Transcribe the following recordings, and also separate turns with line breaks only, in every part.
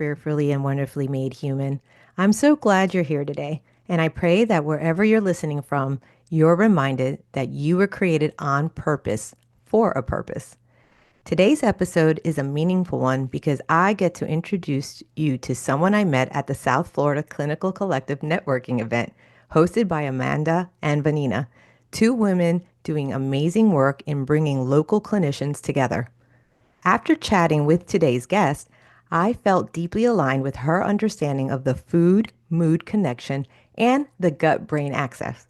fearfully and wonderfully made human. I'm so glad you're here today, and I pray that wherever you're listening from, you're reminded that you were created on purpose for a purpose. Today's episode is a meaningful one because I get to introduce you to someone I met at the South Florida Clinical Collective networking event hosted by Amanda and Vanina, two women doing amazing work in bringing local clinicians together. After chatting with today's guest, I felt deeply aligned with her understanding of the food mood connection and the gut brain axis.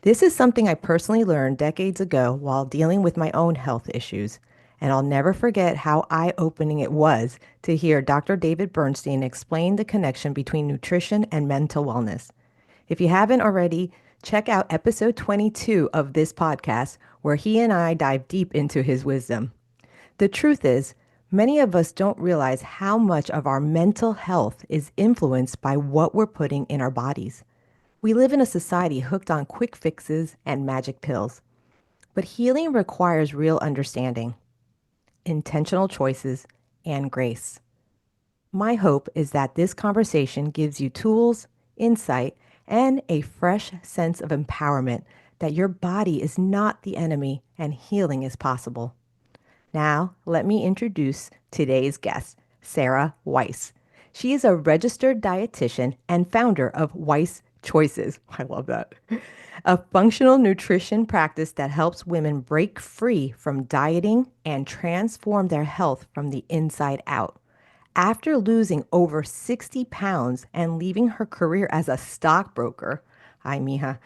This is something I personally learned decades ago while dealing with my own health issues, and I'll never forget how eye opening it was to hear Dr. David Bernstein explain the connection between nutrition and mental wellness. If you haven't already, check out episode 22 of this podcast, where he and I dive deep into his wisdom. The truth is, many of us don't realize how much of our mental health is influenced by what we're putting in our bodies. We live in a society hooked on quick fixes and magic pills. But healing requires real understanding, intentional choices, and grace. My hope is that this conversation gives you tools, insight, and a fresh sense of empowerment that your body is not the enemy and healing is possible. Now, let me introduce today's guest, Sarah Weiss. She is a registered dietitian and founder of Weiss Choices. I love that. A functional nutrition practice that helps women break free from dieting and transform their health from the inside out. After losing over 60 pounds and leaving her career as a stockbroker, hi, mija,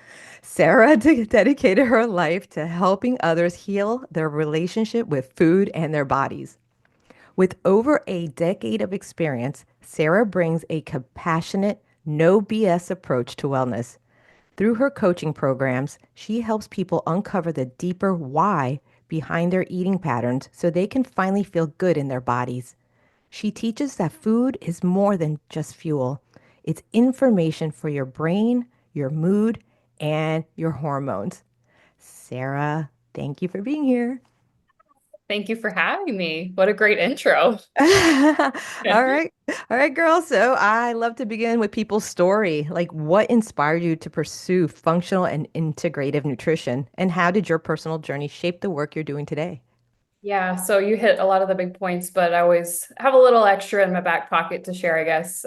Sarah dedicated her life to helping others heal their relationship with food and their bodies. With over a decade of experience, Sarah brings a compassionate, no BS approach to wellness. Through her coaching programs, she helps people uncover the deeper why behind their eating patterns so they can finally feel good in their bodies. She teaches that food is more than just fuel. It's information for your brain, your mood, and your hormones. Sarah, thank you for being here.
Thank you for having me. What a great intro.
All right. All right, girl. So I love to begin with people's story. Like, what inspired you to pursue functional and integrative nutrition? And how did your personal journey shape the work you're doing today?
Yeah, so you hit a lot of the big points, but I always have a little extra in my back pocket to share, I guess.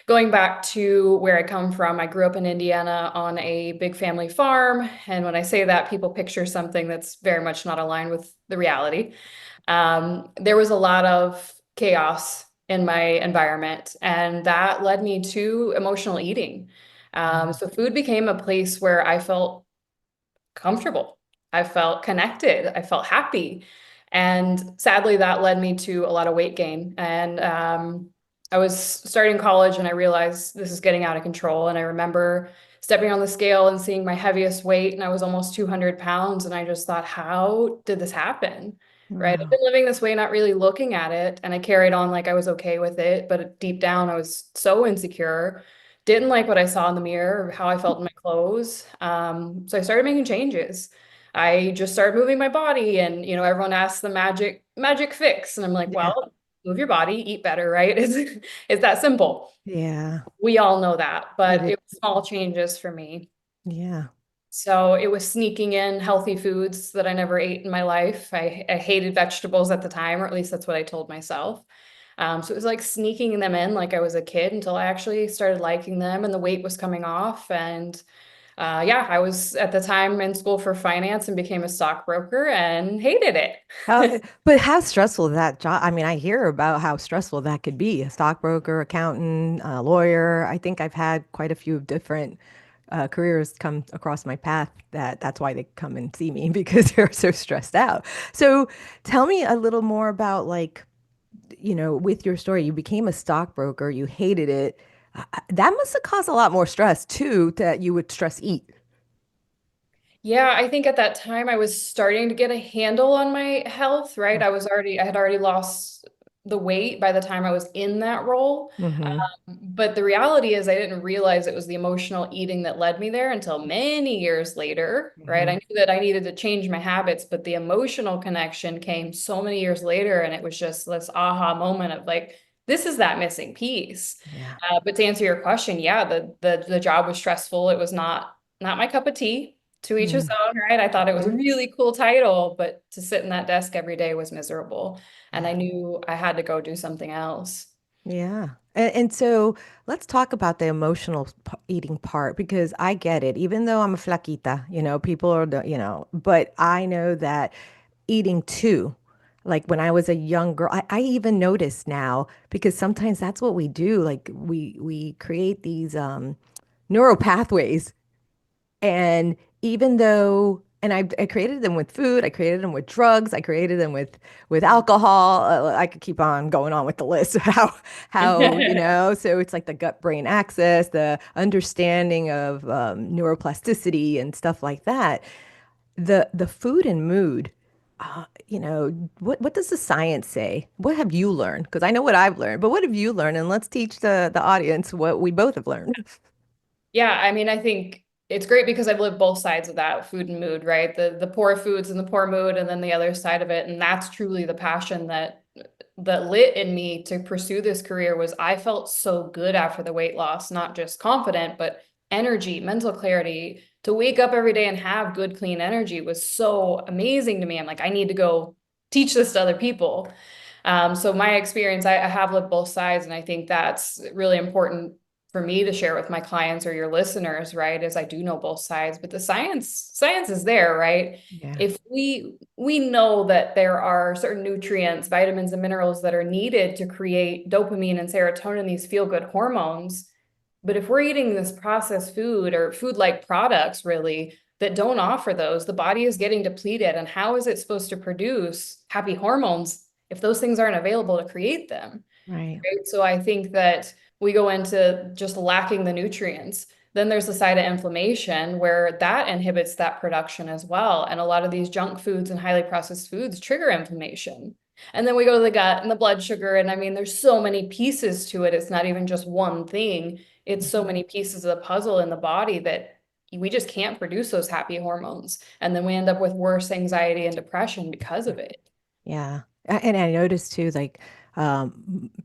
Going back to where I come from, I grew up in Indiana on a big family farm. And when I say that, people picture something that's very much not aligned with the reality. There was a lot of chaos in my environment, and that led me to emotional eating. So food became a place where I felt comfortable. I felt connected. I felt happy. And sadly, that led me to a lot of weight gain. And I was starting college and I realized this is getting out of control. And I remember stepping on the scale and seeing my heaviest weight, and I was almost 200 pounds. And I just thought, how did this happen? Right. I've
Wow.
been living this way, not really looking at it. And I carried on like I was okay with it. But deep down, I was so insecure, didn't like what I saw in the mirror or how I felt in my clothes. So I started making changes. I just started moving my body, and everyone asks the magic fix, and I'm like,
Yeah.
well, move your body, eat better, right? It's that simple.
Yeah.
We all know that,
It
but
is.
it was small changes for me.
Yeah.
So it was sneaking in healthy foods that I never ate in my life. I hated vegetables at the time, or at least that's what I told myself. So it was like sneaking them in like I was a kid until I actually started liking them and the weight was coming off. And yeah, I was at the time in school for finance and became a stockbroker and hated
How,
it.
but how stressful that job? I mean, I hear about how stressful that could be. A stockbroker, accountant, lawyer. I think I've had quite a few different careers come across my path that's why they come and see me because they're so stressed out. So tell me a little more about like, with your story, you became a stockbroker, you hated it. That must have caused a lot more stress too, that you would stress eat.
Yeah, I think at that time I was starting to get a handle on my health, right? I had already lost the weight by the time I was in that role.
Mm-hmm.
But the reality is I didn't realize it was the emotional eating that led me there until many years later, right? I
Hmm.
knew that I needed to change my habits, but the emotional connection came so many years later, and it was just this aha moment of like, this is that missing piece.
Yeah.
But to answer your question, yeah, the job was stressful. It was not my cup of tea. To each his
Mm.
own, right? I thought it was a
Mhm.
really cool title, but to sit in that desk every day was miserable. And I
Yeah.
knew I had to go do something else.
Yeah. And so let's talk about the emotional eating part because I get it. Even though I'm a flaquita, people are, but I know that eating too, like when I was a young girl, I even notice now because sometimes that's what we do. Like we create these neural pathways and even though, and I created them with food, I created them with drugs, I created them with alcohol. I could keep on going on with the list of how. So it's like the gut-brain axis, the understanding of neuroplasticity and stuff like that. The food and mood. What does the science say? What have you learned? Because I know what I've learned, but what have you learned? And let's teach the audience what we both have learned.
Yeah, I mean, I think it's great because I've lived both sides of that food and mood, right? The poor foods and the poor mood, and then the other side of it. And that's truly the passion that lit in me to pursue this career was I felt so good after the weight loss, not just confident, but energy, mental clarity. To wake up every day and have good, clean energy was so amazing to me. I'm like, I need to go teach this to other people. So my experience, I have lived both sides, and I think that's really important for me to share with my clients or your listeners, right? Is I do know both sides, but the science is there, right?
Yeah,
If we know that there are certain nutrients, vitamins and minerals that are needed to create dopamine and serotonin, these feel good hormones, but if we're eating this processed food or food like products really that don't offer those, the body is getting depleted. And how is it supposed to produce happy hormones if those things aren't available to create them?
right.
Right? So I think that we go into just lacking the nutrients. Then there's the side of inflammation where that inhibits that production as well. And a lot of these junk foods and highly processed foods trigger inflammation. And then we go to the gut and the blood sugar. And I mean, there's so many pieces to it. It's not even just one thing, it's so
Mhm.
many pieces of the puzzle in the body that we just can't produce those happy hormones. And then we end up with worse anxiety and depression because of it.
Yeah. And I noticed too, like,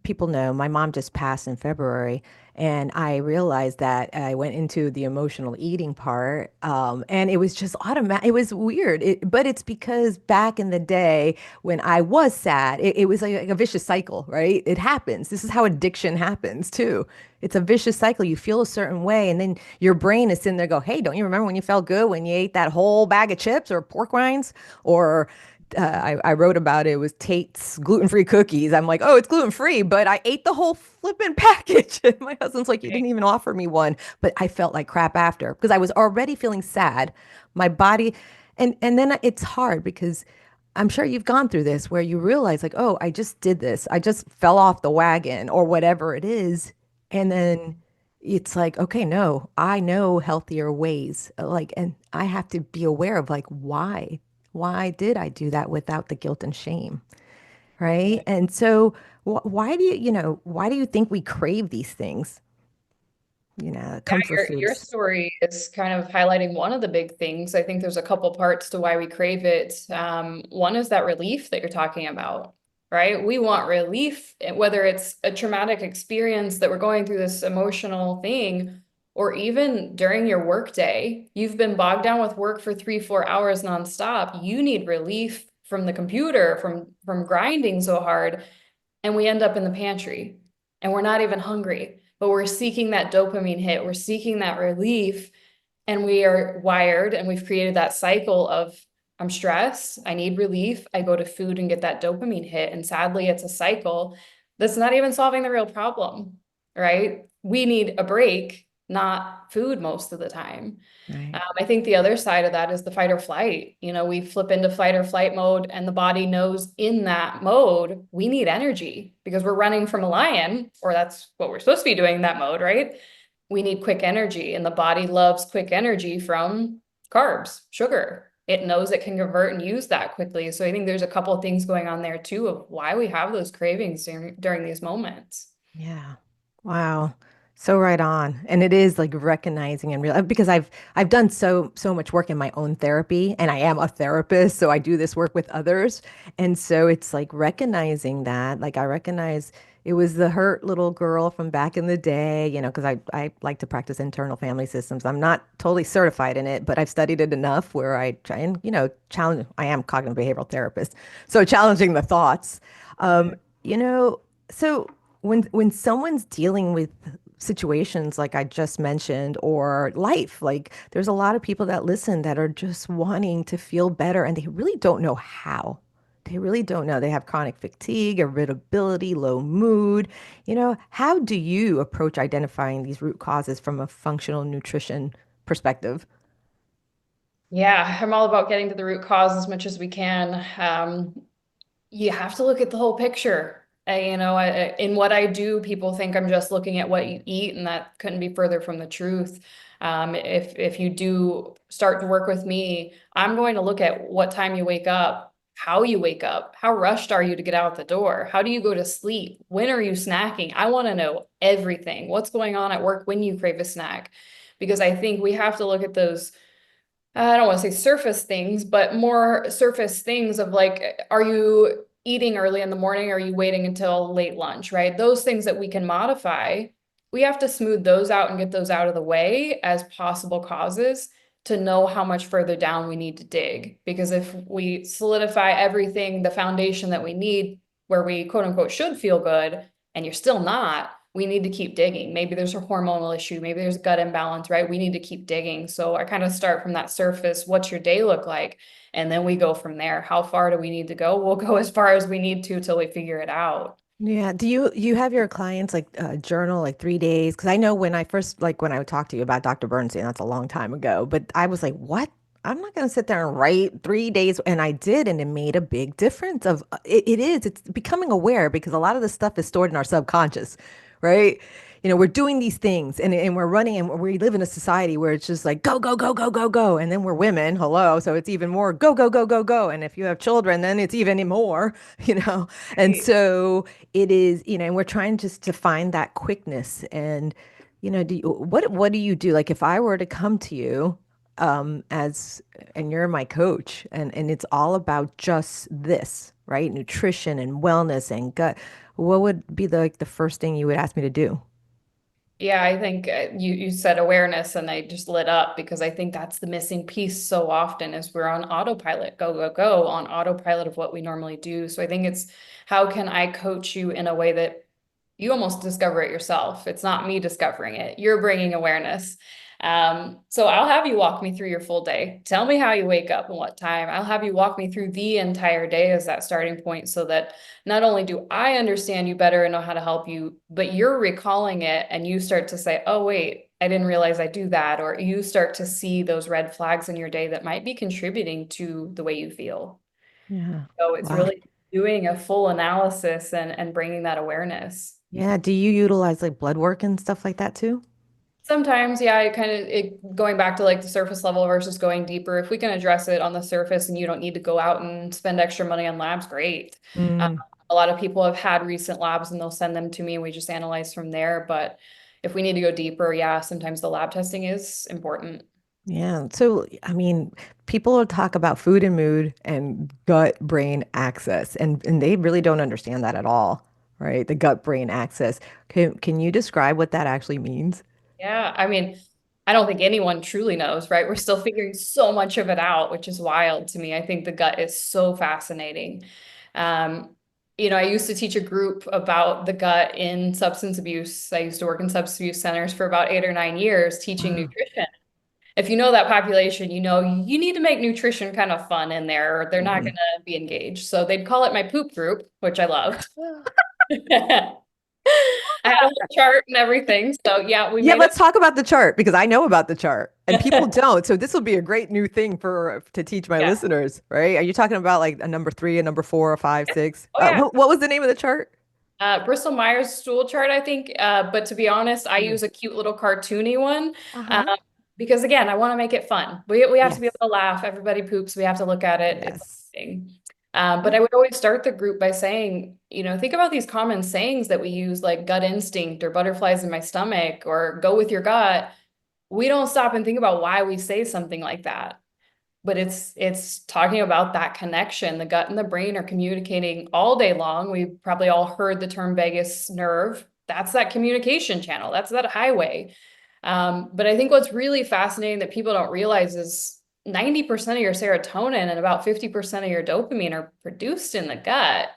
people know my mom just passed in February, and I realized that I went into the emotional eating part, and it was just automatic. It was weird, but it's because back in the day when I was sad, it was like a vicious cycle, right? It happens. This is how addiction happens too. It's a vicious cycle. You feel a certain way, and then your brain is sitting there go, "Hey, don't you remember when you felt good when you ate that whole bag of chips or pork rinds or I wrote about it. It was Tate's gluten-free cookies. I'm like, oh, it's gluten-free, but I ate the whole flipping package. And my husband's like, you didn't even offer me one. But I felt like crap after because I was already feeling sad. My body, and then it's hard because I'm sure you've gone through this where you realize like, oh, I just did this. I just fell off the wagon or whatever it is. And then it's like, okay, no, I know healthier ways. Like, and I have to be aware of like, why? Why did I do that without the guilt and shame? Right. And so, why do why do you think we crave these things?
Yeah,
Comfort
your
foods.
story is kind of highlighting one of the big things. I think there's a couple parts to why we crave it. One is that relief that you're talking about, right? We want relief, whether it's a traumatic experience that we're going through this emotional thing, or even during your workday, you've been bogged down with work for 3, 4 hours nonstop. You need relief from the computer, from grinding so hard, and we end up in the pantry and we're not even hungry, but we're seeking that dopamine hit, we're seeking that relief, and we are wired and we've created that cycle of I'm stressed, I need relief, I go to food and get that dopamine hit, and sadly it's a cycle that's not even solving the real problem, right? We need a break, not food most of the time.
Right.
I think the other side of that is the fight or flight. We flip into fight or flight mode, and the body knows in that mode, we need energy because we're running from a lion, or that's what we're supposed to be doing in that mode, right? We need quick energy, and the body loves quick energy from carbs, sugar. It knows it can convert and use that quickly. So I think there's a couple of things going on there too of why we have those cravings during these moments.
Yeah. Wow. So right on. And it is like recognizing and real because I've done so much work in my own therapy and I am a therapist, so I do this work with others. And so it's like recognizing that, like I recognize It was the hurt little girl from back in the day, because I like to practice internal family systems. I'm not totally certified in it, but I've studied it enough where I try and, challenge. I am a cognitive behavioral therapist, so challenging the thoughts. Um, you know, so when someone's dealing with situations like I just mentioned or life, like there's a lot of people that listen that are just wanting to feel better and they really don't know how. They really don't know. They have chronic fatigue, irritability, low mood. How do you approach identifying these root causes from a functional nutrition perspective?
Yeah, I'm all about getting to the root cause as much as we can. You have to look at the whole picture. In what I do, people think I'm just looking at what you eat, and that couldn't be further from the truth. If you do start to work with me, I'm going to look at what time you wake up, how you wake up, how rushed are you to get out the door, how do you go to sleep, when are you snacking? I want to know everything. What's going on at work when you crave a snack? Because I think we have to look at those I don't want to say surface things, but more surface things of like, are you eating early in the morning? Or are you waiting until late lunch, right? Those things that we can modify, we have to smooth those out and get those out of the way as possible causes to know how much further down we need to dig. Because if we solidify everything, the foundation that we need, where we quote unquote should feel good, and you're still not, we need to keep digging. Maybe there's a hormonal issue, maybe there's gut imbalance, right? We need to keep digging. So I kind of start from that surface. What's your day look like? And then we go from there. How far do we need to go? We'll go as far as we need to till we figure it out.
Yeah. Do you have your clients like journal like 3 days? Because I know when I first like when I would talk to you about Dr. Bernstein, that's a long time ago. But I was like, what? I'm not going to sit there and write 3 days. And I did, and it made a big difference. It's becoming aware because a lot of the stuff is stored in our subconscious, right? We're doing these things and we're running and we live in a society where it's just like go, go, go, go, go, go. And then we're women, hello. So it's even more go, go, go, go, go. And if you have children, then it's even more, you know. And
Right.
so it is, and we're trying just to find that quickness. And, what do you do? Like if I were to come to you, as and you're my coach and it's all about just this, right? Nutrition and wellness and gut. What would be the first thing you would ask me to do?
Yeah, I think you said awareness and I just lit up because I think that's the missing piece so often is we're on autopilot, go, go, go, on autopilot of what we normally do. So I think it's how can I coach you in a way that you almost discover it yourself. It's not me discovering it. You're bringing awareness. So I'll have you walk me through your full day. Tell me how you wake up and what time. I'll have you walk me through the entire day as that starting point so that not only do I understand you better and know how to help you, but you're recalling it and you start to say, oh, wait, I didn't realize I do that. Or you start to see those red flags in your day that might be contributing to the way you feel.
Yeah.
So it's
Wow.
really doing a full analysis and bringing that awareness.
Yeah. Do you utilize like blood work and stuff like that too?
Sometimes, yeah, it going back to like the surface level versus going deeper. If we can address it on the surface and you don't need to go out and spend extra money on labs, great. Um,
Mm,
a lot of people have had recent labs and they'll send them to me and we just analyze from there. But if we need to go deeper, yeah, sometimes the lab testing is important.
yeah. So, I mean, people will talk about food and mood and gut brain axis, and they really don't understand that at all, right? The gut brain axis. Can you describe what that actually means?
Yeah, I mean, I don't think anyone truly knows, right? We're still figuring so much of it out, which is wild to me. I think the gut is so fascinating. Um, I used to teach a group about the gut in substance abuse. I used to work in substance abuse centers for about 8 or 9 years teaching
Wow.
nutrition. If you know that population, you know you need to make nutrition kind of fun in there, or they're not
Mhm.
going to be engaged. So they'd call it my poop group, which I loved. I had a whole chart and everything. So yeah, we
Yeah,
made
let's talk about the chart because I know about the chart and people
it.
don't. So this will be a great new thing for to teach my
Yeah.
listeners, right? Are you talking about like a number three, a number four, a five, six?
Oh yeah.
What was the name of the chart?
Bristol Myers stool chart, I think. But to be honest, I
Mm.
use a cute little cartoony one. Um,
Uh-huh.
because again, I want to make it fun. We have to be
Yes.
able to laugh. Everybody poops. We have to look at it. It's
Yes.
amazing. But I would always start the group by saying, think about these common sayings that we use, like gut instinct or butterflies in my stomach or go with your gut. We don't stop and think about why we say something like that. but it's talking about that connection. The gut and the brain are communicating all day long. We've probably all heard the term vagus nerve. That's that communication channel. That's that highway. But I think what's really fascinating that people don't realize is 90% of your serotonin and about 50% of your dopamine are produced in the gut.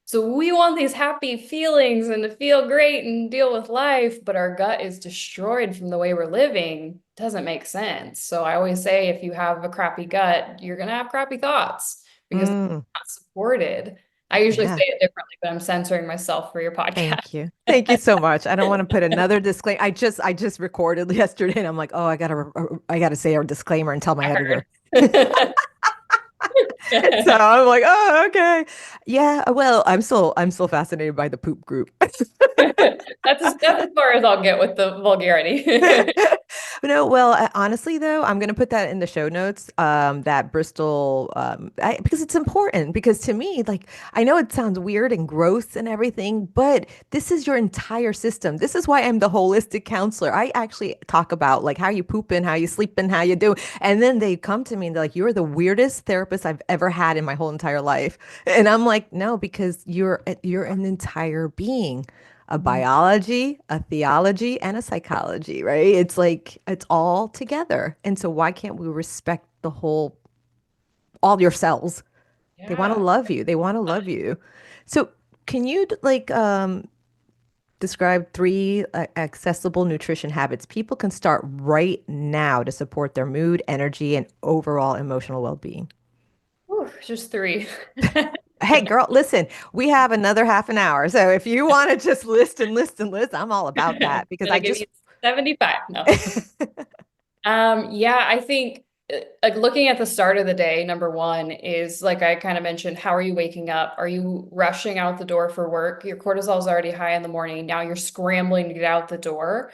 So we want these happy feelings and to feel great and deal with life, but our gut is destroyed from the way we're living. Doesn't make sense. So I always say if you have a crappy gut, you're going to have crappy thoughts because it's
Mm,
not supported. I usually say
yeah.
it differently, but I'm censoring myself for your podcast.
Thank you. Thank you so much. I don't want to put another disclaimer. I just recorded yesterday and I'm like, oh, I gotta say our disclaimer and tell my
I
editor.
heard.
So I'm like, oh, okay. Yeah, well, I'm still fascinated by the poop group.
That's as far as I'll get with the vulgarity.
No, well, honestly though, I'm gonna put that in the show notes. That Bristol, because it's important. Because to me, like, I know it sounds weird and gross and everything, but this is your entire system. This is why I'm the holistic counselor. I actually talk about like how you pooping, how you sleeping, how you do, and then they come to me and they're like, "You're the weirdest therapist I've ever had in my whole entire life," and I'm like, "No, because you're an entire being." A biology, a theology, and a psychology, right? It's like it's all together. And so why can't we respect the whole, all your cells? They want to
Yeah.
love you. They want to love you. So can you like describe three accessible nutrition habits people can start right now to support their mood, energy, and overall emotional well-being?
Whew, just three.
Hey, girl, listen, we have another half an hour. So if you want to just list and list and list, I'm all about that because
Gonna
I
give
just
you 75. No. Yeah, I think like looking at the start of the day, number one is like I kind of mentioned, how are you waking up? Are you rushing out the door for work? Your cortisol is already high in the morning. Now you're scrambling to get out the door.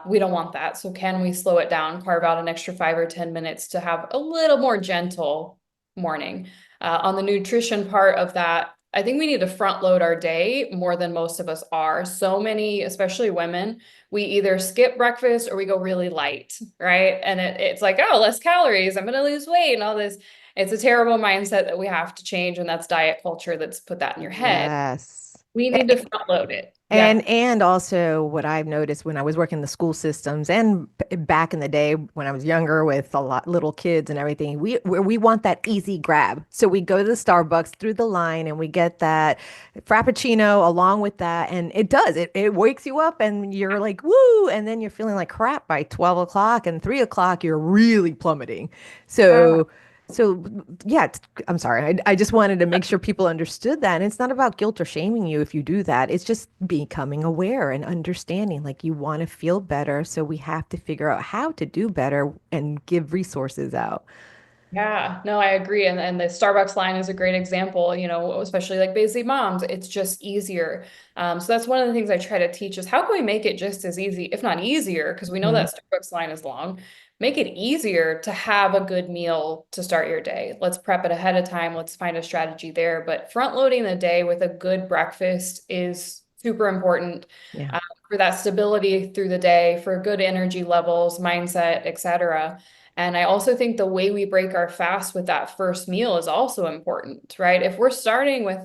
We don't want that. So can we slow it down, carve out an extra 5 or 10 minutes to have a little more gentle morning? On the nutrition part of that, I think we need to front load our day more than most of us are. So many, especially women, we either skip breakfast or we go really light, right? And it's like, oh, less calories, I'm going to lose weight and all this. It's a terrible mindset that we have to change. And that's diet culture that's put that in your head.
yes.
We need to front load it. Yeah.
And also what I've noticed when I was working the school systems and back in the day when I was younger with a lot little kids and everything, we want that easy grab. So we go to the Starbucks through the line and we get that Frappuccino along with that. And it wakes you up and you're like, woo, and then you're feeling like crap by 12 o'clock and 3 o'clock, you're really plummeting. So so yeah, I'm sorry. I just wanted to make sure people understood that. And it's not about guilt or shaming you if you do that. It's just becoming aware and understanding like you want to feel better. So we have to figure out how to do better and give resources out.
Yeah, no, I agree. And the Starbucks line is a great example, you know, especially like busy moms, it's just easier. So that's one of the things I try to teach is how can we make it just as easy, if not easier, because we know
Hmm.
that Starbucks line is long, make it easier to have a good meal to start your day. Let's prep it ahead of time. Let's find a strategy there. But front loading the day with a good breakfast is super important
Yeah.
uh, for that stability through the day, for good energy levels, mindset, etc. And I also think the way we break our fast with that first meal is also important, right? If we're starting with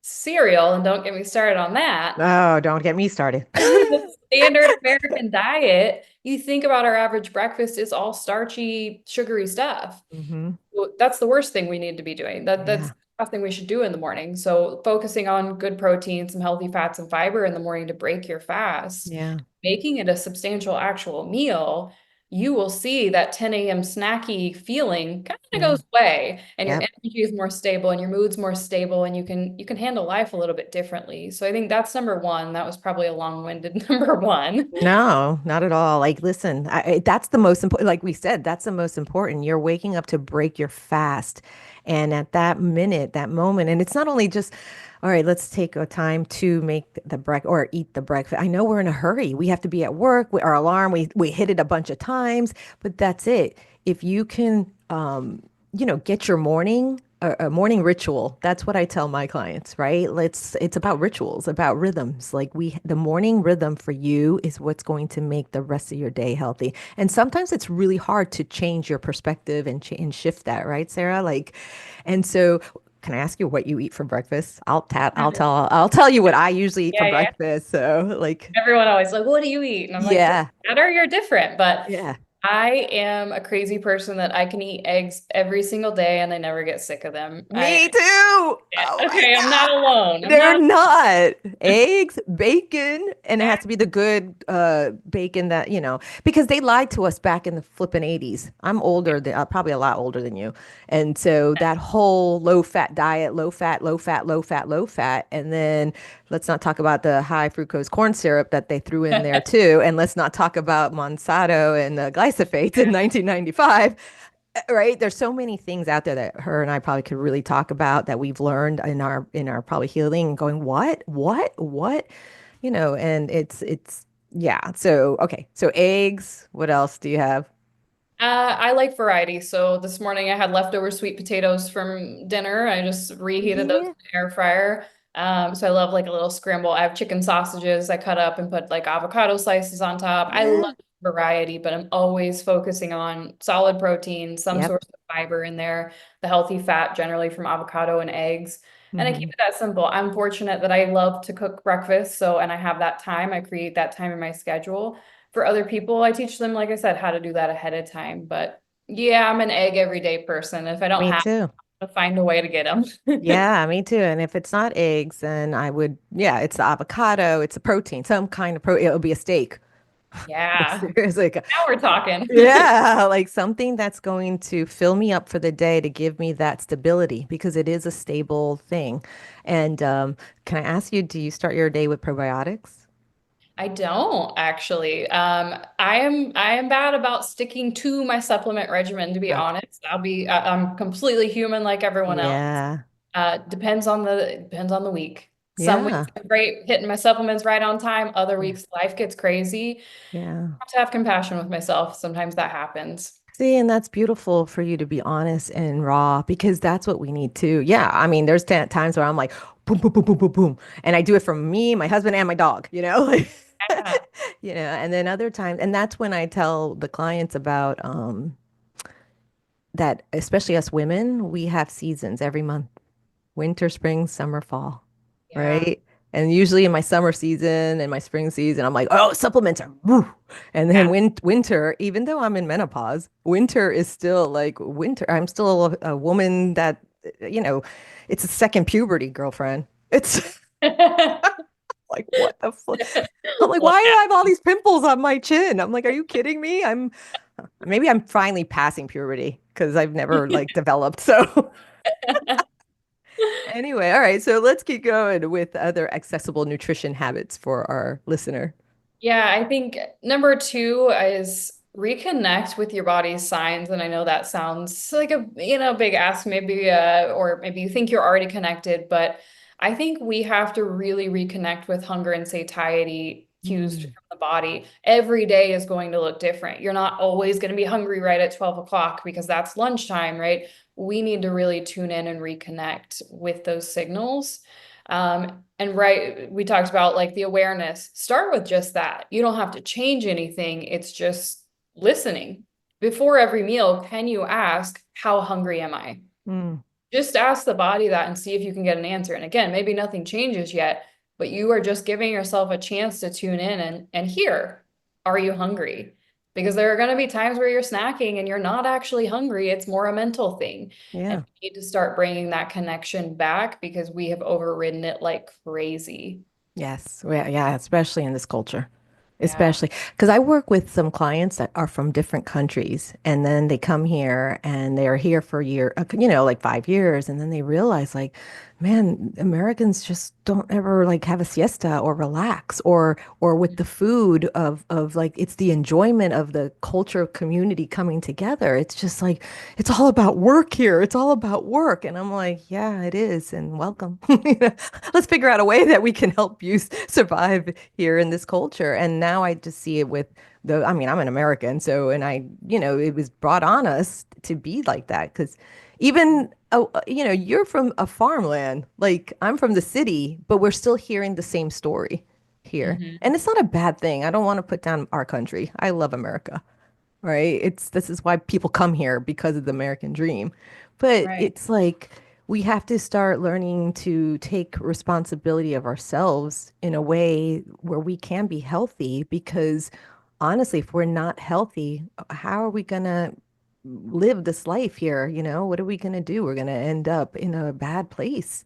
cereal, and don't get me started on that,
Oh, don't get me started.
the standard American diet, you think about our average breakfast, it's all starchy, sugary stuff.
Hmm.
Well, that's the worst thing we need to be doing. That's
Yeah.
the last thing we should do in the morning. So focusing on good protein, some healthy fats and fiber in the morning to break your fast,
Yeah.
making it a substantial actual meal, you will see that 10 a.m. snacky feeling kind of
Yeah.
goes away and your
Yep.
energy is more stable and your mood's more stable and you can handle life a little bit differently. So I think that's number one. That was probably a long-winded number one.
No, not at all. Like, listen, that's the most important. Like we said, that's the most important. You're waking up to break your fast. And at that minute, that moment, and it's not only just, all right, let's take a time to make the breakfast or eat the breakfast. I know we're in a hurry. We have to be at work. Our alarm, we hit it a bunch of times, but that's it. If you can, get your morning. a morning ritual. That's what I tell my clients, right? It's about rituals, about rhythms. Like the morning rhythm for you is what's going to make the rest of your day healthy. And sometimes it's really hard to change your perspective and shift that, right, Sarah? And so can I ask you what you eat for breakfast? I'll tell you what I usually eat for
Yeah, yeah.
breakfast. So like,
Everyone always like, what do you eat? And I'm like, doesn't
yeah,
matter, you're different. But
yeah.
I am a crazy person that I can eat eggs every single day and I never get sick of them.
Me too.
Yeah,
Oh my
okay, I'm not alone.
God.
I'm
They're
not.
not. Eggs, bacon, and it has to be the good bacon that, because they lied to us back in the flippin' 80s. I'm older than probably a lot older than you. And so that whole low fat diet, low fat, low fat, low fat, low fat, and then let's not talk about the high fructose corn syrup that they threw in there too. And let's not talk about Monsanto and the glyphosate in 1995. Right, there's so many things out there that her and I probably could really talk about that we've learned in our probably healing and going what, and it's yeah. So okay, so eggs, what else do you have?
I like variety. So this morning I had leftover sweet potatoes from dinner. I just reheated those in
Yeah,
the air fryer. So I love like a little scramble. I have chicken sausages I cut up and put like avocado slices on top. I love
yeah,
variety, but I'm always focusing on solid protein, some
yep.
source of fiber in there, the healthy fat generally from avocado and eggs. And I keep
Hmm.
it that simple. I'm fortunate that I love to cook breakfast. So, and I have that time. I create that time in my schedule. For other people, I teach them, like I said, how to do that ahead of time. But yeah, I'm an egg everyday person. If I don't
Me
have
too.
to find a way to get them.
Yeah, me too. And if it's not eggs, then I would, yeah, it's the avocado, it's a protein, some kind of protein. It'll be a steak. Like
Yeah.
seriously,
Now we're talking.
yeah, like something that's going to fill me up for the day to give me that stability because it is a stable thing. And can I ask you, do you start your day with probiotics?
I don't actually. I am bad about sticking to my supplement regimen, to be
Okay.
honest. I'm completely human like everyone else.
Yeah.
Depends on the week. Some weeks
Yeah.
I'm great hitting my supplements right on time. Other
Yeah.
weeks life gets crazy.
Yeah.
I have to have compassion with myself. Sometimes that happens.
See, and that's beautiful for you to be honest and raw because that's what we need too. Yeah. I mean, there's times where I'm like, boom, boom, boom, boom, boom, boom. And I do it for me, my husband, and my dog, like,
Yeah.
and then other times, and that's when I tell the clients about that, especially us women, we have seasons every month. Winter, spring, summer, fall,
Yeah.
right? And usually in my summer season and my spring season, I'm like, oh, supplements are woo. And then
Yeah.
winter, even though I'm in menopause, winter is still like winter. I'm still a woman that, you know, it's a second puberty, girlfriend. It's like, what the fuck? I'm like,
What
why do I have all these pimples on my chin? I'm like, are you kidding me? Maybe I'm finally passing puberty because I've never like developed. So
happened?
anyway, all right. So let's keep going with other accessible nutrition habits for our listener.
Yeah, I think number two is reconnect with your body's signs. And I know that sounds like a, big ask, maybe, or maybe you think you're already connected, but I think we have to really reconnect with hunger and satiety cues from
Mm,
the body. Every day is going to look different. You're not always going to be hungry right at 12 o'clock because that's lunchtime, right? We need to really tune in and reconnect with those signals. And right, we talked about like the awareness. Start with just that. You don't have to change anything. It's just listening. Before every meal, can you ask, how hungry am I?
mm,
Just ask the body that and see if you can get an answer. And again, maybe nothing changes yet, but you are just giving yourself a chance to tune in and hear, are you hungry? Because there are going to be times where you're snacking and you're not actually hungry. It's more a mental thing. And
yeah.
we need to start bringing that connection back because we have overridden it like crazy.
Yes. Yeah, yeah, especially in this culture.
Yeah.
Especially because I work with some clients that are from different countries and then they come here and they're here for a year, like 5 years. And then they realize like, man, Americans just don't ever like have a siesta or relax or with the food of like it's the enjoyment of the culture community coming together. It's just like it's all about work here. It's all about work. And I'm like, yeah, it is. And welcome. Let's figure out a way that we can help you survive here in this culture. And now I just see it with I mean, I'm an American. So, and it was brought on us to be like that because Even, you're from a farmland. Like I'm from the city, but we're still hearing the same story here.
Hmm.
And it's not a bad thing. I don't want to put down our country. I love America, right? This is why people come here because of the American dream. But
Right.
it's like we have to start learning to take responsibility of ourselves in a way where we can be healthy because honestly, if we're not healthy, how are we gonna live this life here? What are we gonna do? We're gonna end up in a bad place.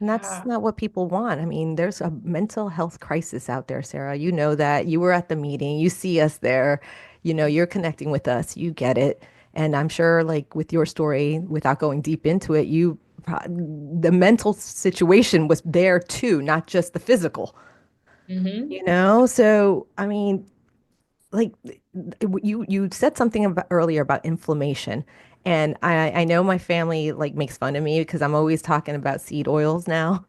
And that's
Yeah.
not what people want. I mean, there's a mental health crisis out there, Sarah. You know that. You were at the meeting. You see us there. You're connecting with us. You get it. And I'm sure, like with your story, without going deep into it, the mental situation was there too, not just the physical,
Hmm.
So, I mean, like you said something about earlier about inflammation. And I know my family like makes fun of me because I'm always talking about seed oils now.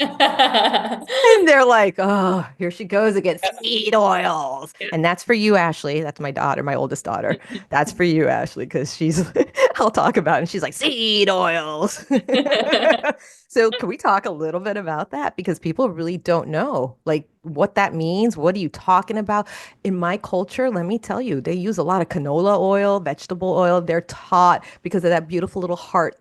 And they're like, oh, here she goes again, seed oils. And that's for you, Ashley. That's my daughter, my oldest daughter. That's for you, Ashley, because I'll talk about it. And she's like, seed oils. So, can we talk a little bit about that? Because people really don't know, like, what that means. What are you talking about? In my culture, let me tell you, they use a lot of canola oil, vegetable oil. They're taught because of that beautiful little heart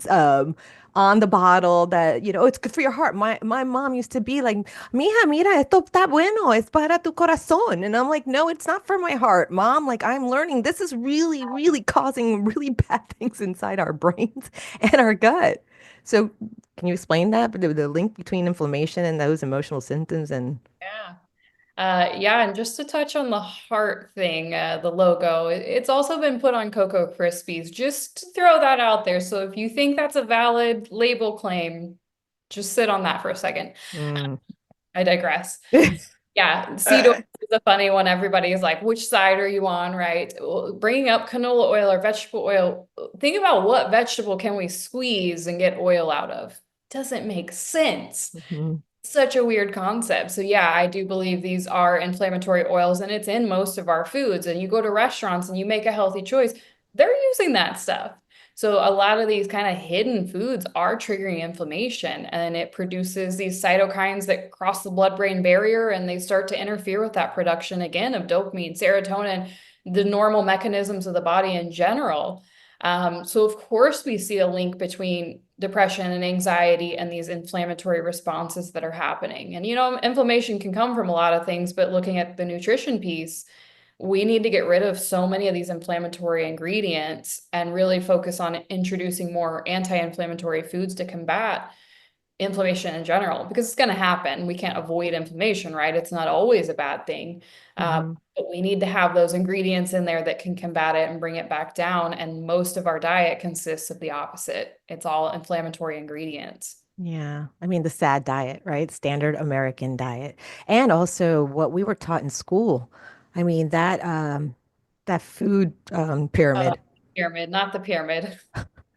um on the bottle that it's good for your heart. My mom used to be like, mija, mira, esto está bueno, es para tu corazón. And I'm like, no, it's not for my heart, mom. Like, I'm learning this is really, really causing really bad things inside our brains and our gut. So can you explain that, the link between inflammation and those emotional symptoms? And
Yeah. Yeah, and just to touch on the heart thing, the logo, it's also been put on Cocoa Krispies. Just to throw that out there. So if you think that's a valid label claim, just sit on that for a second.
mm.
I digress. Yeah, seed oil is a funny one. Everybody is like, which side are you on, right? Well, bringing up canola oil or vegetable oil, think about what vegetable can we squeeze and get oil out of? Doesn't make sense.
Mhm.
Such a weird concept. So yeah, I do believe these are inflammatory oils and it's in most of our foods. And you go to restaurants and you make a healthy choice, they're using that stuff. So a lot of these kind of hidden foods are triggering inflammation and it produces these cytokines that cross the blood-brain barrier and they start to interfere with that production again of dopamine, serotonin, the normal mechanisms of the body in general. So of course we see a link between depression and anxiety and these inflammatory responses that are happening. And inflammation can come from a lot of things, but looking at the nutrition piece, we need to get rid of so many of these inflammatory ingredients and really focus on introducing more anti-inflammatory foods to combat inflammation in general because it's going to happen. We can't avoid inflammation, right? It's not always a bad thing.
Mhm.
But we need to have those ingredients in there that can combat it and bring it back down. And most of our diet consists of the opposite. It's all inflammatory ingredients.
Yeah. I mean, the sad diet, right? Standard American diet. And also what we were taught in school. I mean, that food
Uh,
pyramid.
Pyramid, not the pyramid.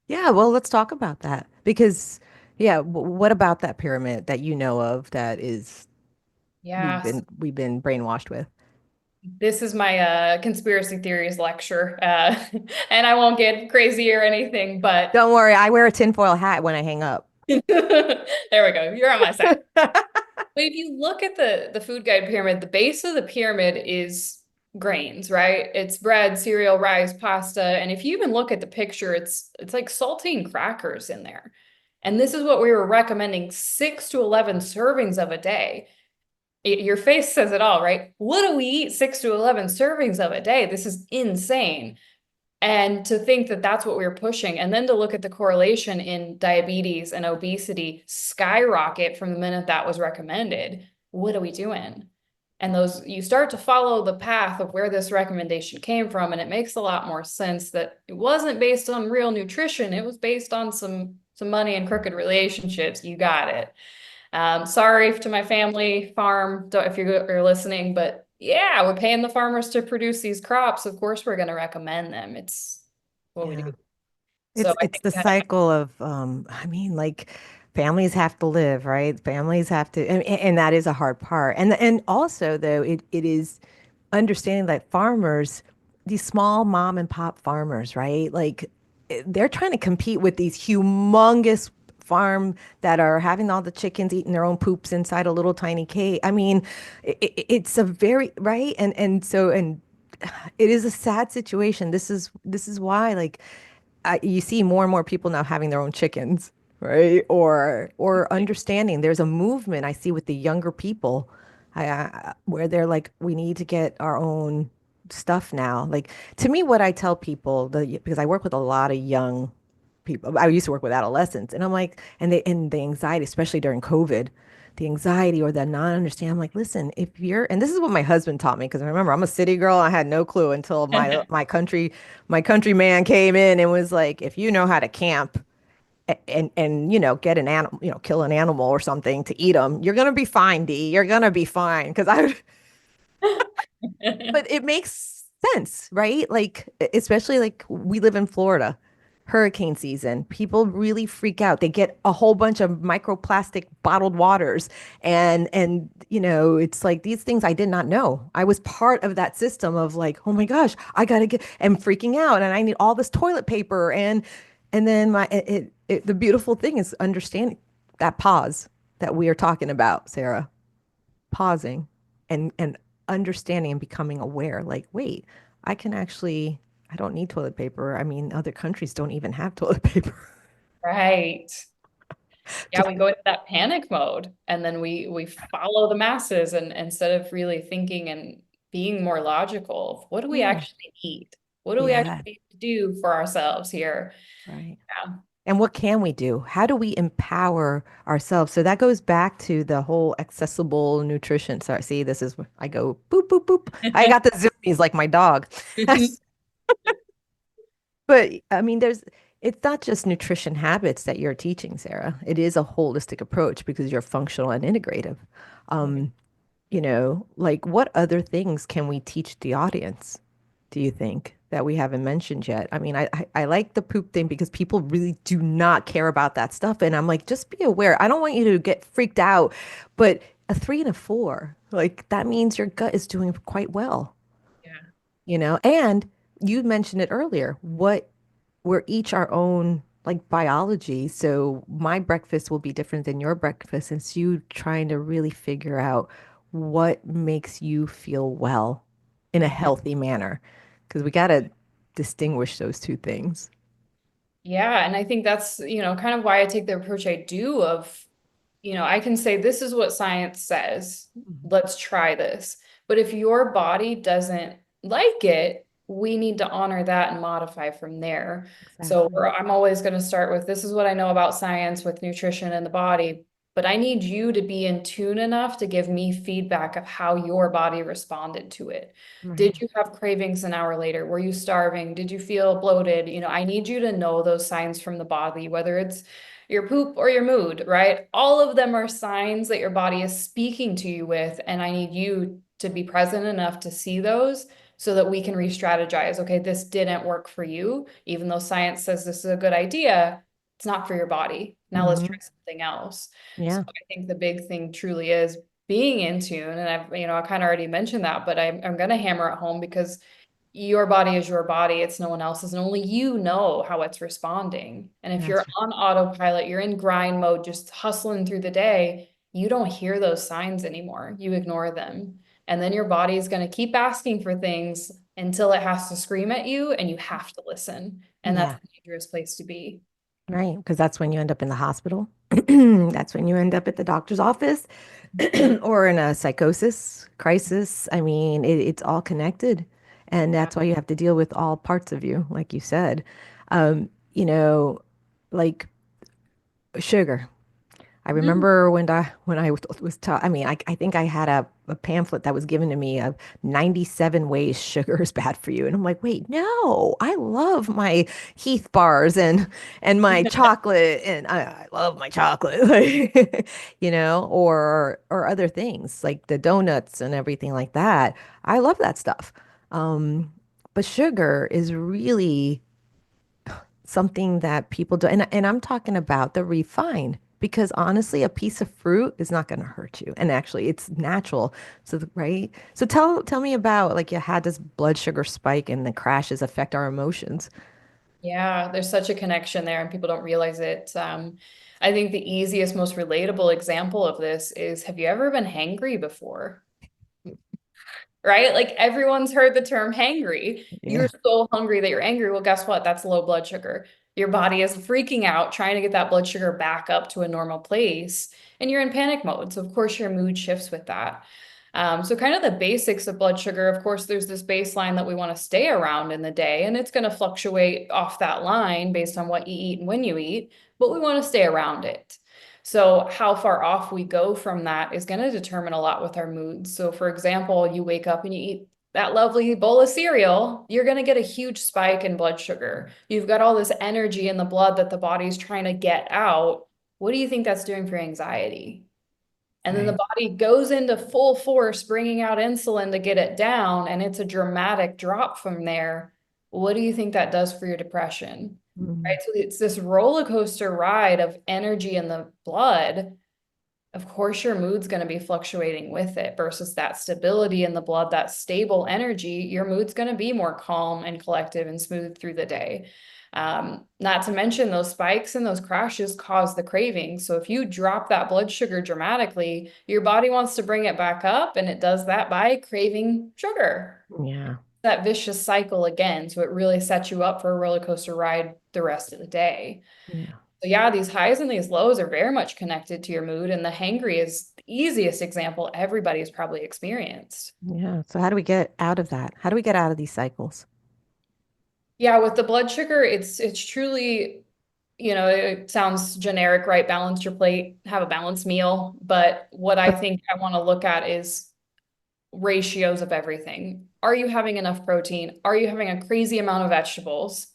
Yeah, well, let's talk about that because yeah, what about that pyramid that you know of that is
Yeah,
we've been brainwashed with?
this is my conspiracy theories lecture. And I won't get crazy or anything, but
Don't worry, I wear a tinfoil hat when I hang up.
there we go. You're on my side. But if you look at the food guide pyramid, the base of the pyramid is grains, right? It's bread, cereal, rice, pasta, and if you even look at the picture, it's like saltine crackers in there. And this is what we were recommending 6 to 11 servings of a day. Your face says it all, right? What do we eat 6 to 11 servings of a day? This is insane. And to think that that's what we were pushing, and then to look at the correlation in diabetes and obesity skyrocket from the minute that was recommended, what are we doing? And those, you start to follow the path of where this recommendation came from, and it makes a lot more sense that it wasn't based on real nutrition, it was based on some money and crooked relationships. You got it. Sorry to my family farm, if you're listening, but yeah, we're paying the farmers to produce these crops. Of course, we're going to recommend them. It's what we do.
Yeah.
So I
It's
think
the
that,
cycle of I mean, like families have to live, right? Families have to and that is a hard part. And also though it is understanding that farmers, these small mom and pop farmers, right? Like they're trying to compete with these humongous farm that are having all the chickens eating their own poops inside a little tiny cage. I mean, it's a very right and it is a sad situation. This is why like you see more and more people now having their own chickens, right? Or understanding. There's a movement I see with the younger people, where they're like, we need to get our own stuff now. Like to me, what I tell people, because I work with a lot of young people. I used to work with adolescents, and I'm like, and the anxiety, especially during COVID, the anxiety or the non-understanding. I'm like, listen, if you're, and this is what my husband taught me, because remember, I'm a city girl. I had no clue until my countryman came in and was like, if you know how to camp and get an animal, kill an animal or something to eat them, you're gonna be fine, D. You're gonna be fine. Because I but it makes sense, right? Like, especially like we live in Florida, hurricane season. People really freak out. They get a whole bunch of microplastic bottled waters. And it's like these things I did not know. I was part of that system of like, oh my gosh, I gotta get and freaking out and I need all this toilet paper. And then the beautiful thing is understanding that pause that we are talking about, Sarah, pausing and understanding and becoming aware like wait, I don't need toilet paper. I mean, other countries don't even have toilet paper.
Right. Yeah,
Just
we go into that panic mode and then we follow the masses and instead of really thinking and being more logical, of what do we
yeah,
actually need? What do we actually
yeah,
need to do for ourselves here?
right.
Yeah.
And what can we do? How do we empower ourselves? So that goes back to the whole accessible nutrition. Sorry, see, this is where I go boop boop boop. I got the zoomies like my dog. But I mean, it's not just nutrition habits that you're teaching, Sarah. It is a holistic approach because you're functional and integrative. Um, like what other things can we teach the audience, do you think, that we haven't mentioned yet? I mean, I like the poop thing because people really do not care about that stuff. And I'm like, just be aware. I don't want you to get freaked out, but a 3 and a 4, like that means your gut is doing quite well,
Yeah.
and you mentioned it earlier. We're each our own like biology. So my breakfast will be different than your breakfast. And it's you trying to really figure out what makes you feel well in a
Mhm.
healthy manner. Because we got to distinguish those two things.
Yeah, and I think that's, kind of why I take the approach I do of, I can say this is what science says.
Mhm.
Let's try this. But if your body doesn't like it, we need to honor that and modify from there. So
Exactly.
I'm always going to start with this is what I know about science with nutrition and the body, but I need you to be in tune enough to give me feedback of how your body responded to it.
Right.
Did you have cravings an hour later? Were you starving? Did you feel bloated? I need you to know those signs from the body, whether it's your poop or your mood, right? All of them are signs that your body is speaking to you with. And I need you to be present enough to see those so that we can re-strategize. Okay, this didn't work for you, even though science says this is a good idea. It's not for your body. Now let's
Hmm.
try something else. So
Yeah.
I think the big thing truly is being in tune. And I kind of already mentioned that, but I'm going to hammer it home because your body is your body. It's no one else's. And only you know how it's responding. And if you're
That's
on autopilot, you're in grind mode, just hustling through the day, you don't hear those signs anymore. You ignore them. And then your body is going to keep asking for things until it has to scream at you and you have to listen. And that's
yeah.
a dangerous place to be.
Right. Because that's when you end up in the hospital. That's when you end up at the doctor's office or in a psychosis crisis. I mean, it's all connected. And
Yeah.
that's why you have to deal with all parts of you, like you said. Um, you know, like sugar. I
Mhm.
remember when I was taught, I mean, I think I had a pamphlet that was given to me of 97 ways sugar is bad for you. And I'm like, wait, no, I love my Heath bars and my chocolate and I love my chocolate, like, or other things like the donuts and everything like that. I love that stuff. Um, but sugar is really something that people do. And I'm talking about the refined because honestly, a piece of fruit is not going to hurt you. And actually, it's natural. So, right? So tell me about like you had this blood sugar spike and the crashes affect our emotions.
Yeah, there's such a connection there and people don't realize it. I think the easiest, most relatable example of this is, have you ever been hangry before? Right? Like everyone's heard the term hangry. You're
Yeah.
so hungry that you're angry. Well, guess what? That's low blood sugar. Your body is freaking out, trying to get that blood sugar back up to a normal place, and you're in panic mode. So, of course, your mood shifts with that. So, kind of the basics of blood sugar, of course, there's this baseline that we want to stay around in the day, and it's going to fluctuate off that line based on what you eat and when you eat, but we want to stay around it. So, how far off we go from that is going to determine a lot with our moods. So, for example, you wake up and you eat that lovely bowl of cereal, you're going to get a huge spike in blood sugar. You've got all this energy in the blood that the body's trying to get out. What do you think that's doing for anxiety? And then the
Right.
body goes into full force bringing out insulin to get it down, and it's a dramatic drop from there. What do you think that does for your depression?
Mm.
Right? So it's this roller coaster ride of energy in the blood. Of course, your mood's going to be fluctuating with it versus that stability in the blood, that stable energy. Your mood's going to be more calm and collective and smooth through the day. Not to mention those spikes and those crashes cause the craving. So if you drop that blood sugar dramatically, your body wants to bring it back up, and it does that by craving sugar.
Yeah.
That vicious cycle again. So it really sets you up for a roller coaster ride the rest of the day.
Yeah.
So yeah, these highs and these lows are very much connected to your mood, and the hangry is the easiest example everybody's probably experienced.
Yeah. So how do we get out of that? How do we get out of these cycles?
Yeah, with the blood sugar, it's truly, it sounds generic, right? Balance your plate, have a balanced meal. But what I think I want to look at is ratios of everything. Are you having enough protein? Are you having a crazy amount of vegetables?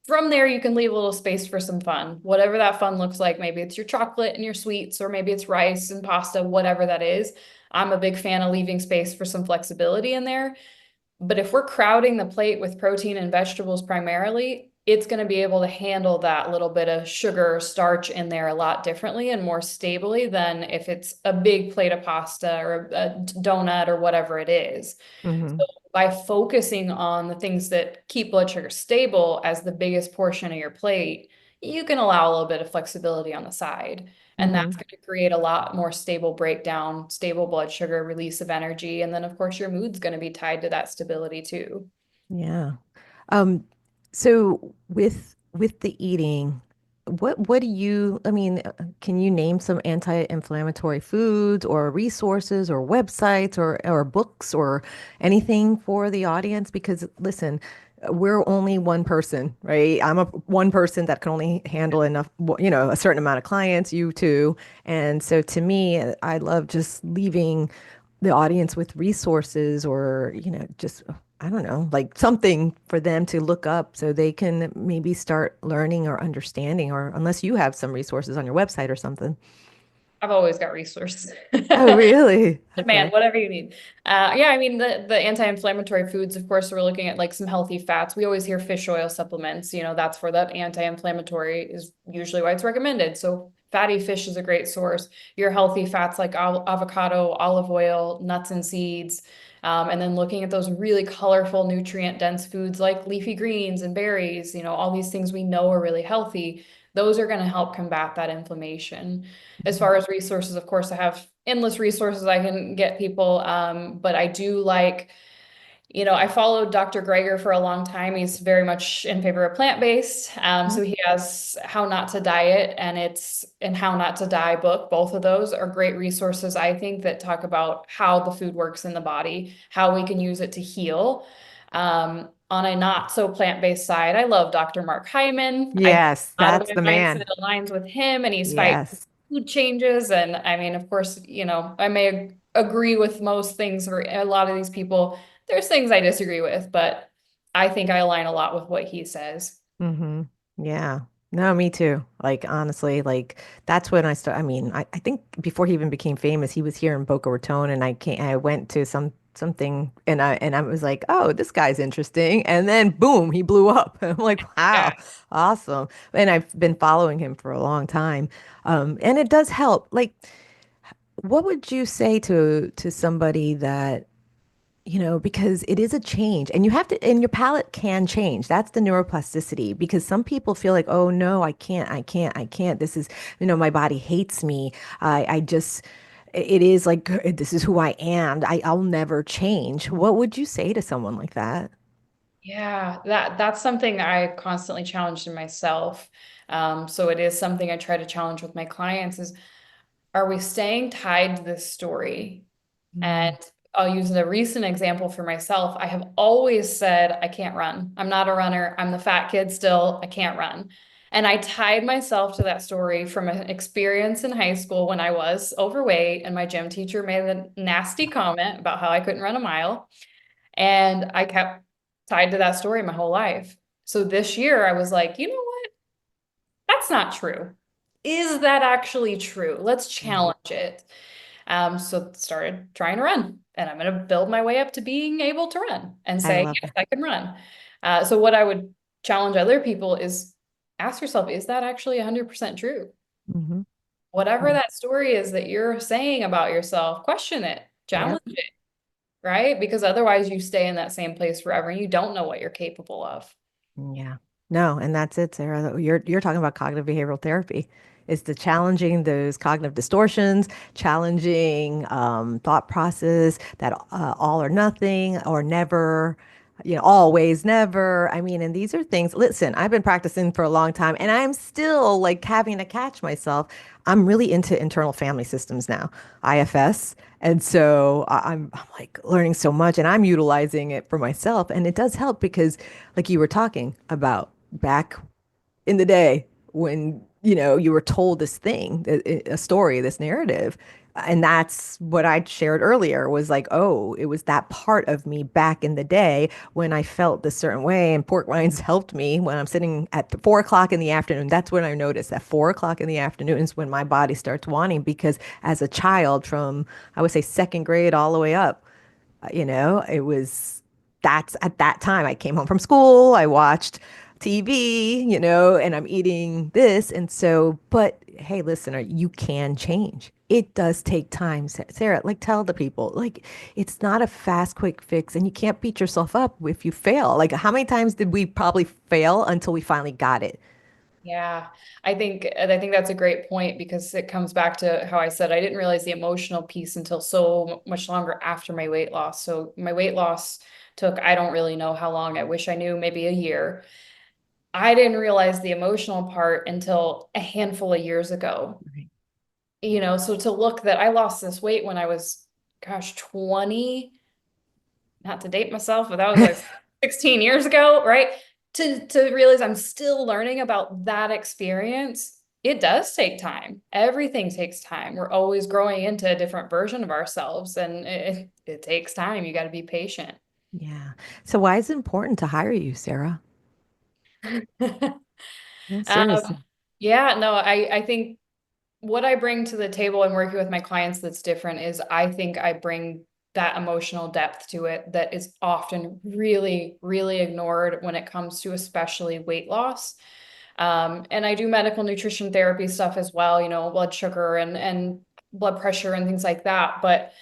From there, you can leave a little space for some fun, whatever that fun looks like. Maybe it's your chocolate and your sweets, or maybe it's rice and pasta, whatever that is. I'm a big fan of leaving space for some flexibility in there. But if we're crowding the plate with protein and vegetables primarily, it's going to be able to handle that little bit of sugar or starch in there a lot differently and more stably than if it's a big plate of pasta or a donut or whatever it is.
Hmm.
So by focusing on the things that keep blood sugar stable as the biggest portion of your plate, you can allow a little bit of flexibility on the side. And that's
Hmm.
going to create a lot more stable breakdown, stable blood sugar, release of energy. And then, of course, your mood's going to be tied to that stability too.
Yeah. Um, so with the eating, what do you, I mean, can you name some anti-inflammatory foods or resources or websites or books or anything for the audience? Because listen, we're only one person, right? I'm a one person that can only handle enough, a certain amount of clients, you too. And so to me, I love just leaving the audience with resources or, just I don't know, like something for them to look up so they can maybe start learning or understanding, or unless you have some resources on your website or something.
I've always got resources.
Oh, really?
Man,
Okay.
whatever you need. Yeah, I mean the anti-inflammatory foods, of course, we're looking at like some healthy fats. We always hear fish oil supplements, that's for that anti-inflammatory is usually why it's recommended. So fatty fish is a great source. Your healthy fats like avocado, olive oil, nuts and seeds. And then looking at those really colorful, nutrient-dense foods like leafy greens and berries, all these things we know are really healthy. Those are going to help combat that inflammation. As far as resources, of course, I have endless resources I can get people. But I do like, I followed Dr. Greger for a long time. He's very much in favor of plant-based. So he has How Not to Diet and How Not to Die book. Both of those are great resources, I think, that talk about how the food works in the body, how we can use it to heal. On a not so plant-based side, I love Dr. Mark Hyman. I do
Yes,
a lot of
that's the
advice that
man.
aligns with him, and he's fighting
Yes.
food changes. And I mean, of course, I may agree with most things for a lot of these people. There's things I disagree with, but I think I align a lot with what he says.
Hmm. Yeah. No, me too. Like honestly, like that's when I mean, I think before he even became famous, he was here in Boca Raton and I went to something and I was like, oh, this guy's interesting. And then boom, he blew up. I'm like,
Yeah.
wow, awesome. And I've been following him for a long time. And it does help. Like, what would you say to somebody that because it is a change and you have to, and your palate can change. That's the neuroplasticity because some people feel like, oh no, I can't. This is, my body hates me. I just, it is like, this is who I am. I'll never change. What would you say to someone like that?
Yeah, that's something I constantly challenge in myself. So it is something I try to challenge with my clients is, are we staying tied to this story? And
Mm,
I'll use a recent example for myself. I have always said, I can't run. I'm not a runner. I'm the fat kid still. I can't run. And I tied myself to that story from an experience in high school when I was overweight and my gym teacher made a nasty comment about how I couldn't run a mile. And I kept tied to that story my whole life. So this year I was like, you know what? That's not true. Is that actually true? Let's
yeah,
challenge it. So started trying to run, and I'm going to build my way up to being able to run and
I
say,
love
yes,
that.
I can run. So what I would challenge other people is ask yourself, is that actually 100% true?
Hmm.
Whatever that story is that you're saying about yourself, question it, challenge
Yep.
it, right? Because otherwise you stay in that same place forever and you don't know what you're capable of.
Yeah. No, and that's it, Sarah. You're talking about cognitive behavioral therapy. It's the challenging those cognitive distortions, challenging thought process that all or nothing or never, always, never. I mean, and these are things. Listen, I've been practicing for a long time, and I'm still like having to catch myself. I'm really into internal family systems now, IFS. And so I'm like learning so much and I'm utilizing it for myself. And it does help because, like you were talking about back in the day when, you were told this thing, a story, this narrative. And that's what I shared earlier was like, oh, it was that part of me back in the day when I felt this certain way. And pork rinds helped me when I'm sitting at the 4 o'clock in the afternoon. That's when I noticed that 4 o'clock in the afternoon is when my body starts wanting because as a child from, I would say second grade all the way up, it was that's at that time I came home from school, I watched TV, and I'm eating this. And so, but hey, listener, you can change. It does take time, Sarah. Like, tell the people, like, it's not a fast, quick fix, and you can't beat yourself up if you fail. Like, how many times did we probably fail until we finally got it?
Yeah, I think that's a great point because it comes back to how I said I didn't realize the emotional piece until so much longer after my weight loss. So my weight loss took, I don't really know how long. I wish I knew, maybe a year. I didn't realize the emotional part until a handful of years ago.
Right.
So to look that I lost this weight when I was, gosh, 20, not to date myself, but that was like 16 years ago, right? To realize I'm still learning about that experience, it does take time. Everything takes time. We're always growing into a different version of ourselves, and it takes time. You got to be patient.
Yeah. So why is it important to hire you, Sarah? No,
Um,
seriously.
yeah, no, I think what I bring to the table and working with my clients that's different is I think I bring that emotional depth to it that is often really, really ignored when it comes to especially weight loss. And I do medical nutrition therapy stuff as well, blood sugar and blood pressure and things like that. But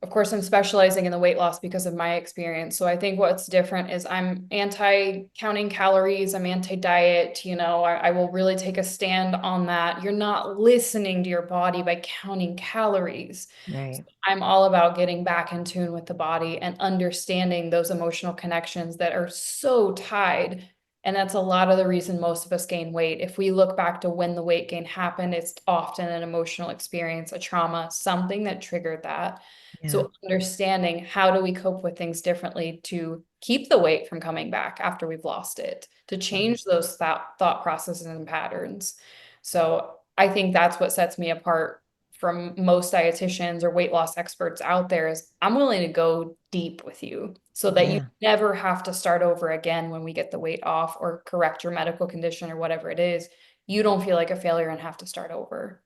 of course, I'm specializing in the weight loss because of my experience. So I think what's different is I'm anti counting calories, I'm anti diet. I will really take a stand on that. You're not listening to your body by counting calories.
Right.
I'm all about getting back in tune with the body and understanding those emotional connections that are so tied. And that's a lot of the reason most of us gain weight. If we look back to when the weight gain happened, it's often an emotional experience, a trauma, something that triggered that.
Yeah.
So understanding how do we cope with things differently to keep the weight from coming back after we've lost it, to change those thought processes and patterns. So I think that's what sets me apart from most dietitians or weight loss experts out there is I'm willing to go deep with you so that you
Yeah.
never have to start over again when we get the weight off or correct your medical condition or whatever it is. You don't feel like a failure and have to start over.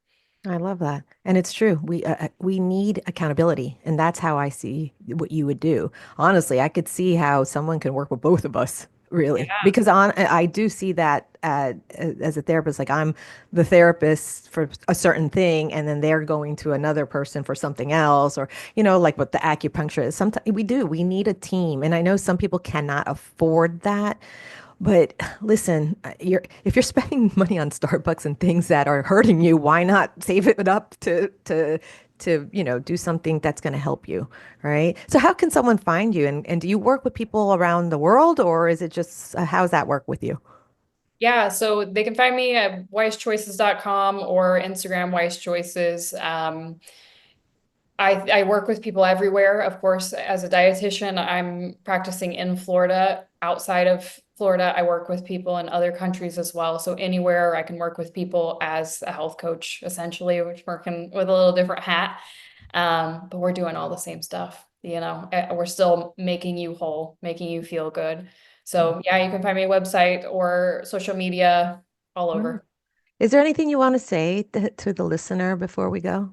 I love that. And it's true. We need accountability, and that's how I see what you would do. Honestly, I could see how someone can work with both of us really, because I do see that as a therapist, like I'm the therapist for a certain thing, and then they're going to another person for something else, or, like what the acupuncture is. Sometimes we need a team. And I know some people cannot afford that. But listen, if you're spending money on Starbucks and things that are hurting you, why not save it up to do something that's going to help you, right? So how can someone find you? And do you work with people around the world, or is it just how's that work with you?
Yeah, so they can find me at weisschoices.com or Instagram Weiss Choices. I work with people everywhere. Of course, as a dietitian, I'm practicing in Florida. Outside of Florida, I work with people in other countries as well. So anywhere I can work with people as a health coach, essentially, which working with a little different hat. But we're doing all the same stuff. We're still making you whole, making you feel good. So yeah, you can find me a website or social media all
Right.
over.
Is there anything you want to say to the listener before we go?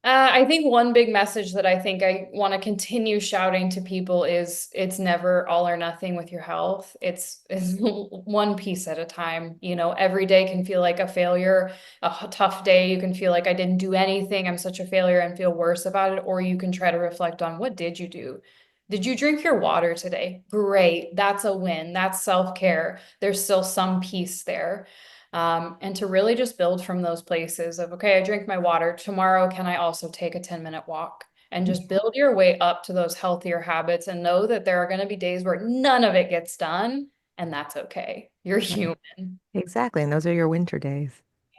I think one big message that I think I want to continue shouting to people is it's never all or nothing with your health. It's one piece at a time. Every day can feel like a failure. Tough day, you can feel like I didn't do anything. I'm such a failure and feel worse about it. Or you can try to reflect on what did you do? Did you drink your water today? Great. That's a win. That's self-care. There's still some peace there. And to really just build from those places of, okay, I drink my water. Tomorrow, can I also take a 10-minute walk? And just build your way up to those healthier habits and know that there are going to be days where none of it gets done. And that's okay. You're
Right.
human.
Exactly. And those are your winter days.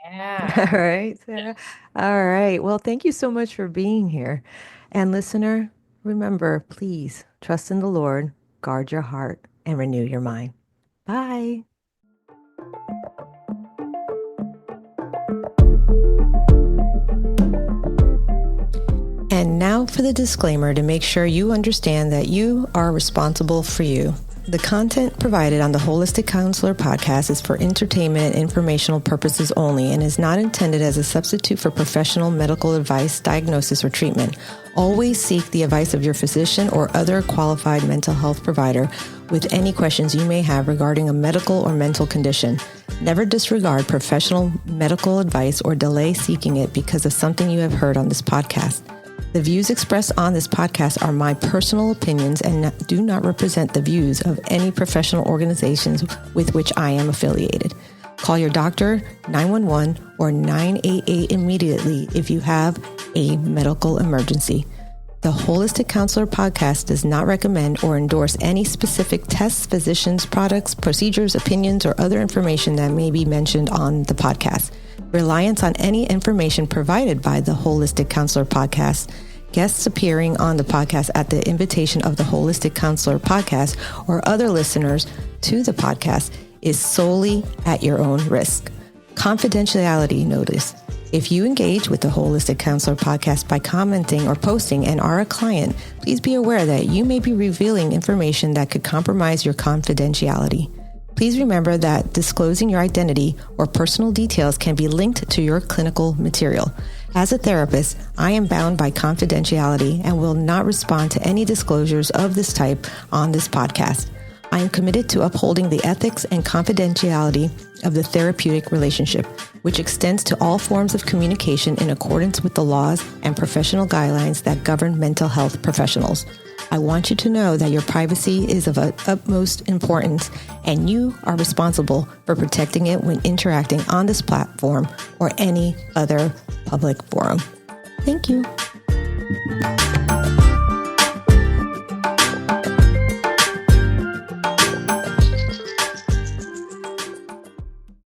All
Yeah.
right, Sarah. All right. Well, thank you so much for being here. And listener, remember, please trust in the Lord, guard your heart, and renew your mind. Bye. And now for the disclaimer to make sure you understand that you are responsible for you. The content provided on the Holistic Counselor podcast is for entertainment and informational purposes only and is not intended as a substitute for professional medical advice, diagnosis, or treatment. Always seek the advice of your physician or other qualified mental health provider with any questions you may have regarding a medical or mental condition. Never disregard professional medical advice or delay seeking it because of something you have heard on this podcast. The views expressed on this podcast are my personal opinions and do not represent the views of any professional organizations with which I am affiliated. Call your doctor, 911, or 988 immediately if you have a medical emergency. The Holistic Counselor podcast does not recommend or endorse any specific tests, physicians, products, procedures, opinions, or other information that may be mentioned on the podcast. Reliance on any information provided by the Holistic Counselor podcast, guests appearing on the podcast at the invitation of the Holistic Counselor podcast, or other listeners to the podcast is solely at your own risk. Confidentiality notice. If you engage with the Holistic Counselor podcast by commenting or posting and are a client, please be aware that you may be revealing information that could compromise your confidentiality. Please remember that disclosing your identity or personal details can be linked to your clinical material. As a therapist, I am bound by confidentiality and will not respond to any disclosures of this type on this podcast. I am committed to upholding the ethics and confidentiality of the therapeutic relationship, which extends to all forms of communication in accordance with the laws and professional guidelines that govern mental health professionals. I want you to know that your privacy is of utmost importance, and you are responsible for protecting it when interacting on this platform or any other public forum. Thank you.